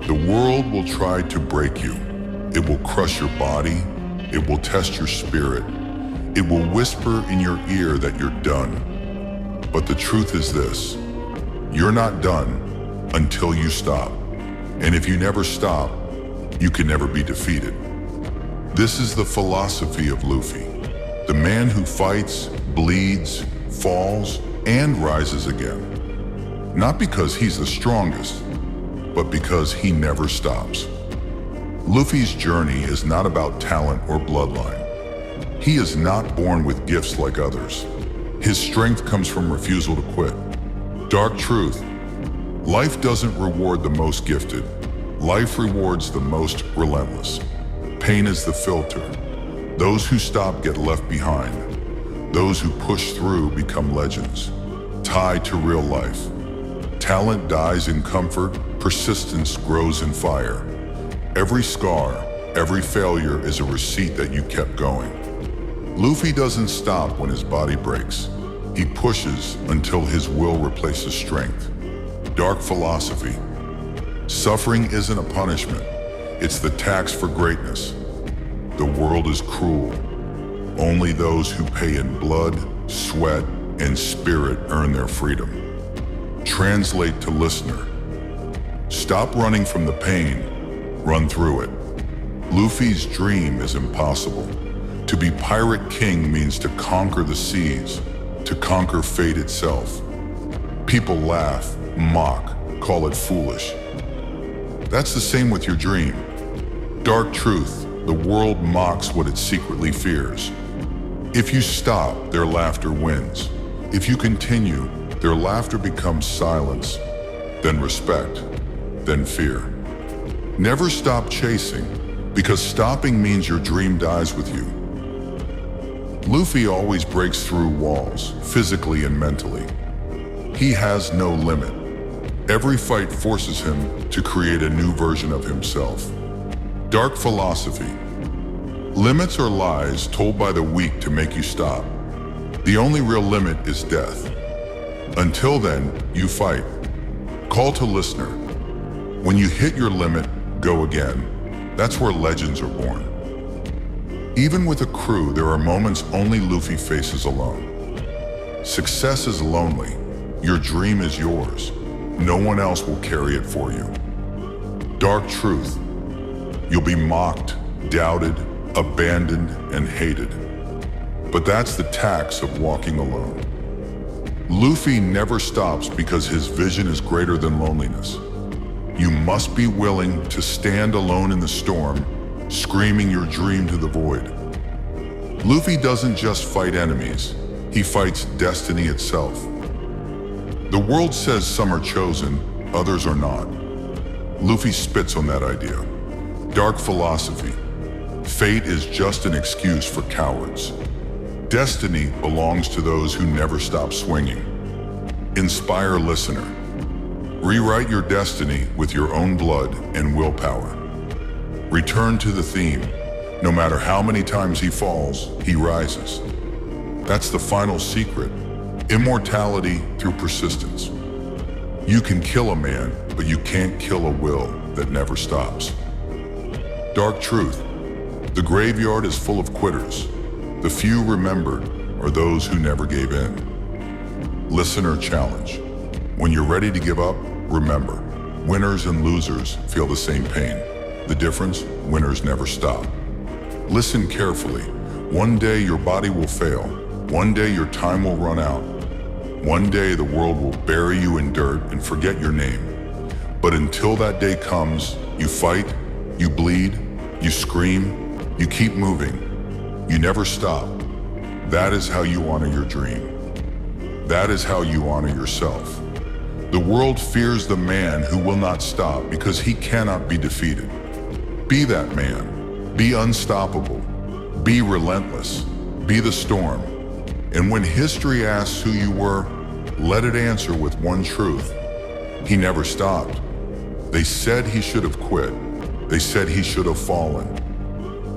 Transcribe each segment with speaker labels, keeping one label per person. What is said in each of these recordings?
Speaker 1: The world will try to break you. It will crush your body. It will test your spirit. It will whisper in your ear that you're done. But the truth is this: you're not done until you stop. And if you never stop, you can never be defeated. This is the philosophy of Luffy, the man who fights, bleeds, falls, and rises again. Not because he's the strongest, but because he never stops. Luffy's journey is not about talent or bloodline. He is not born with gifts like others. His strength comes from refusal to quit. Dark truth: life doesn't reward the most gifted. Life rewards the most relentless. Pain is the filter. Those who stop get left behind. Those who push through become legends, tied to real life. Talent dies in comfort, persistence grows in fire. Every scar, every failure is a receipt that you kept going. Luffy doesn't stop when his body breaks. He pushes until his will replaces strength. Dark philosophy: suffering isn't a punishment, it's the tax for greatness. The world is cruel. Only those who pay in blood, sweat, and spirit earn their freedom. Translate to listener: stop running from the pain, run through it. Luffy's dream is impossible. To be Pirate King means to conquer the seas, to conquer fate itself. People laugh, mock, call it foolish. That's the same with your dream. Dark truth: the world mocks what it secretly fears. If you stop, their laughter wins. If you continue, their laughter becomes silence, then respect, then fear. Never stop chasing, because stopping means your dream dies with you. Luffy always breaks through walls, physically and mentally. He has no limit. Every fight forces him to create a new version of himself. Dark philosophy: limits are lies told by the weak to make you stop. The only real limit is death. Until then, you fight. Call to listener: when you hit your limit, go again. That's where legends are born. Even with a crew, there are moments only Luffy faces alone. Success is lonely. Your dream is yours. No one else will carry it for you. Dark truth: you'll be mocked, doubted, abandoned, and hated. But that's the tax of walking alone. Luffy never stops because his vision is greater than loneliness. You must be willing to stand alone in the storm, screaming your dream to the void. Luffy doesn't just fight enemies, he fights destiny itself. The world says some are chosen, others are not. Luffy spits on that idea. Dark philosophy: fate is just an excuse for cowards. Destiny belongs to those who never stop swinging. Inspire listener: rewrite your destiny with your own blood and willpower. Return to the theme: no matter how many times he falls, he rises. That's the final secret: immortality through persistence. You can kill a man, but you can't kill a will that never stops. Dark truth: the graveyard is full of quitters. The few remembered are those who never gave in. Listener challenge: when you're ready to give up, remember, winners and losers feel the same pain. The difference: winners never stop. Listen carefully. One day your body will fail. One day your time will run out. One day the world will bury you in dirt and forget your name. But until that day comes, you fight, you bleed, you scream, you keep moving. You never stop. That is how you honor your dream. That is how you honor yourself. The world fears the man who will not stop because he cannot be defeated. Be that man. Be unstoppable. Be relentless. Be the storm. And when history asks who you were, let it answer with one truth: he never stopped. They said he should have quit. They said he should have fallen.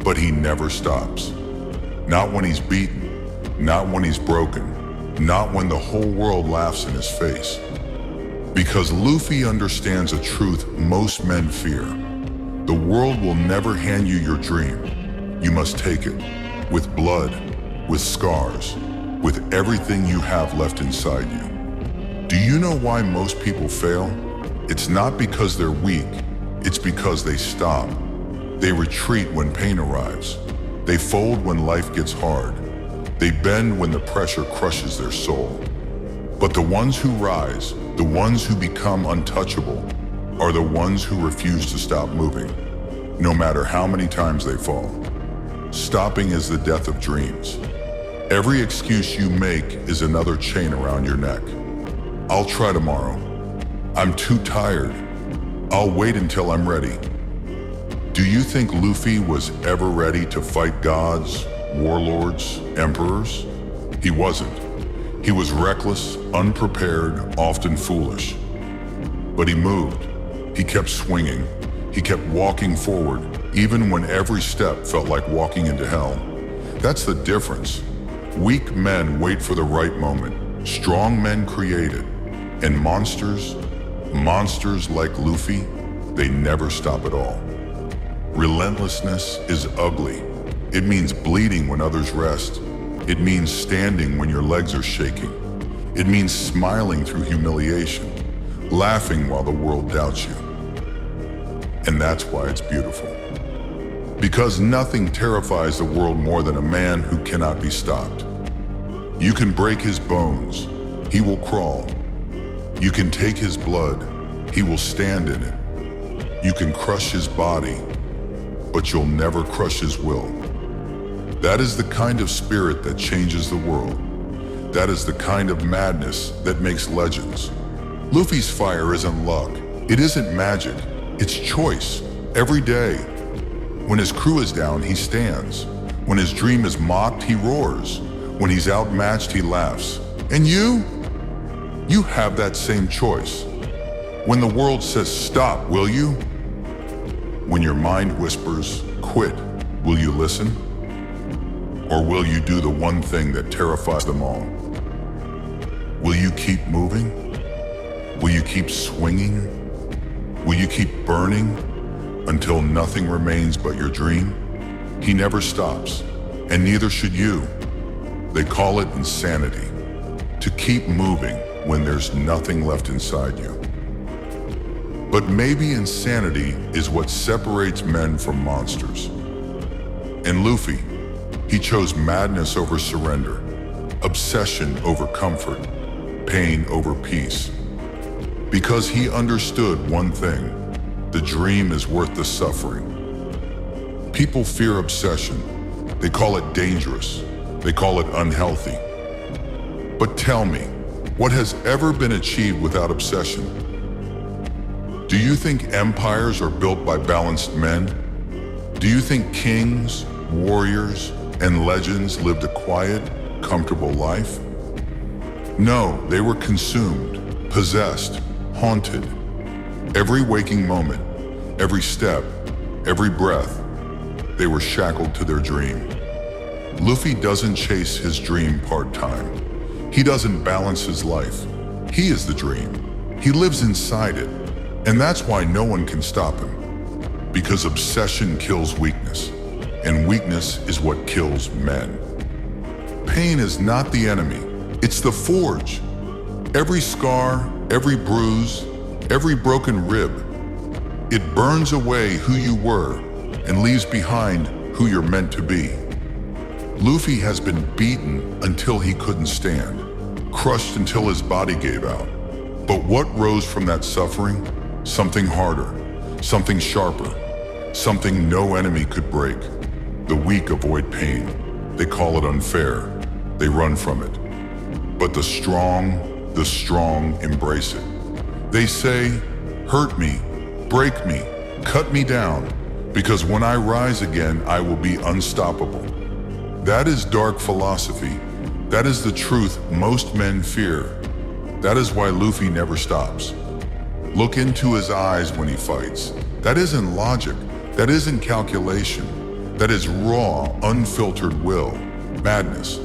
Speaker 1: But he never stops. Not when he's beaten. Not when he's broken. Not when the whole world laughs in his face. Because Luffy understands a truth most men fear. The world will never hand you your dream. You must take it, with blood, with scars, with everything you have left inside you. Do you know why most people fail? It's not because they're weak, it's because they stop. They retreat when pain arrives. They fold when life gets hard. They bend when the pressure crushes their soul. But the ones who rise, the ones who become untouchable, are the ones who refuse to stop moving, no matter how many times they fall. Stopping is the death of dreams. Every excuse you make is another chain around your neck. I'll try tomorrow. I'm too tired. I'll wait until I'm ready. Do you think Luffy was ever ready to fight gods, warlords, emperors? He wasn't. He was reckless, unprepared, often foolish. But he moved. He kept swinging. He kept walking forward, even when every step felt like walking into hell. That's the difference. Weak men wait for the right moment. Strong men create it. And monsters like Luffy, they never stop at all. Relentlessness is ugly. It means bleeding when others rest. It means standing when your legs are shaking. It means smiling through humiliation, laughing while the world doubts you. And that's why it's beautiful. Because nothing terrifies the world more than a man who cannot be stopped. You can break his bones, he will crawl. You can take his blood, he will stand in it. You can crush his body, but you'll never crush his will. That is the kind of spirit that changes the world. That is the kind of madness that makes legends. Luffy's fire isn't luck. It isn't magic. It's choice. Every day. When his crew is down, he stands. When his dream is mocked, he roars. When he's outmatched, he laughs. And you have that same choice. When the world says stop, will you? When your mind whispers, quit, will you listen? Or will you do the one thing that terrifies them all? Will you keep moving? Will you keep swinging? Will you keep burning until nothing remains but your dream? He never stops, and neither should you. They call it insanity, to keep moving when there's nothing left inside you. But maybe insanity is what separates men from monsters. And Luffy, he chose madness over surrender, obsession over comfort, pain over peace. Because he understood one thing: the dream is worth the suffering. People fear obsession. They call it dangerous. They call it unhealthy. But tell me, what has ever been achieved without obsession? Do you think empires are built by balanced men? Do you think kings, warriors, and legends lived a quiet, comfortable life? No, they were consumed, possessed, haunted. Every waking moment, every step, every breath, they were shackled to their dream. Luffy doesn't chase his dream part-time. He doesn't balance his life. He is the dream. He lives inside it. And that's why no one can stop him. Because obsession kills weakness. And weakness is what kills men. Pain is not the enemy. It's the forge. Every scar, every bruise, every broken rib, it burns away who you were and leaves behind who you're meant to be. Luffy has been beaten until he couldn't stand, crushed until his body gave out. But what rose from that suffering? Something harder, something sharper, something no enemy could break. The weak avoid pain. They call it unfair. They run from it. But the strong embrace it. They say, hurt me, break me, cut me down, because when I rise again, I will be unstoppable. That is dark philosophy. That is the truth most men fear. That is why Luffy never stops. Look into his eyes when he fights. That isn't logic. That isn't calculation. That is raw, unfiltered will, madness.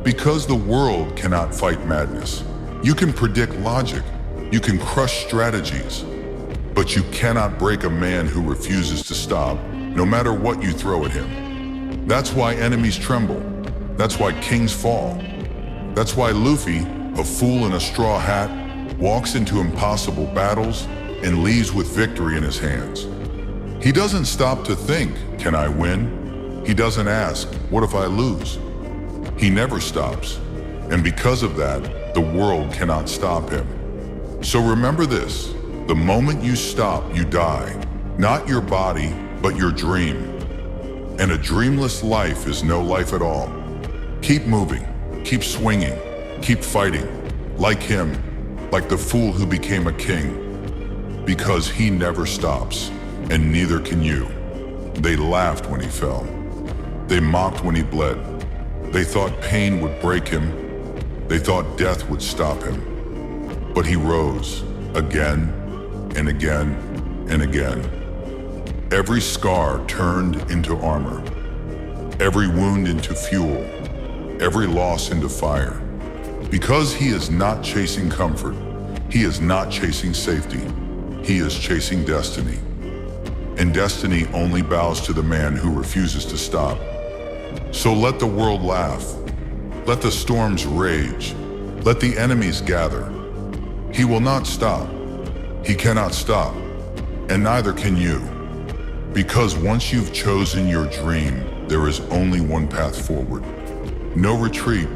Speaker 1: Because the world cannot fight madness. You can predict logic, You can crush strategies, but you cannot break a man who refuses to stop, no matter what you throw at him. That's why enemies tremble. That's why kings fall. That's why Luffy, a fool in a straw hat, walks into impossible battles and leaves with victory in his hands. He doesn't stop to think, can I win? He doesn't ask, what if I lose? He never stops. And because of that, the world cannot stop him. So remember this, the moment you stop, you die. Not your body, but your dream. And a dreamless life is no life at all. Keep moving, keep swinging, keep fighting. Like him, like the fool who became a king. Because he never stops, and neither can you. They laughed when he fell. They mocked when he bled. They thought pain would break him. They thought death would stop him. But he rose, again and again and again. Every scar turned into armor. Every wound into fuel. Every loss into fire. Because he is not chasing comfort. He is not chasing safety. He is chasing destiny. And destiny only bows to the man who refuses to stop. So let the world laugh. Let the storms rage. Let the enemies gather. He will not stop. He cannot stop. And neither can you. Because once you've chosen your dream, there is only one path forward. No retreat,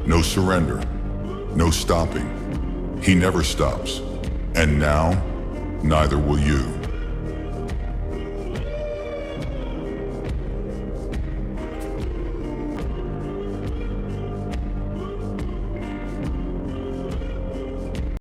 Speaker 1: no surrender, no stopping. He never stops. And now, neither will you.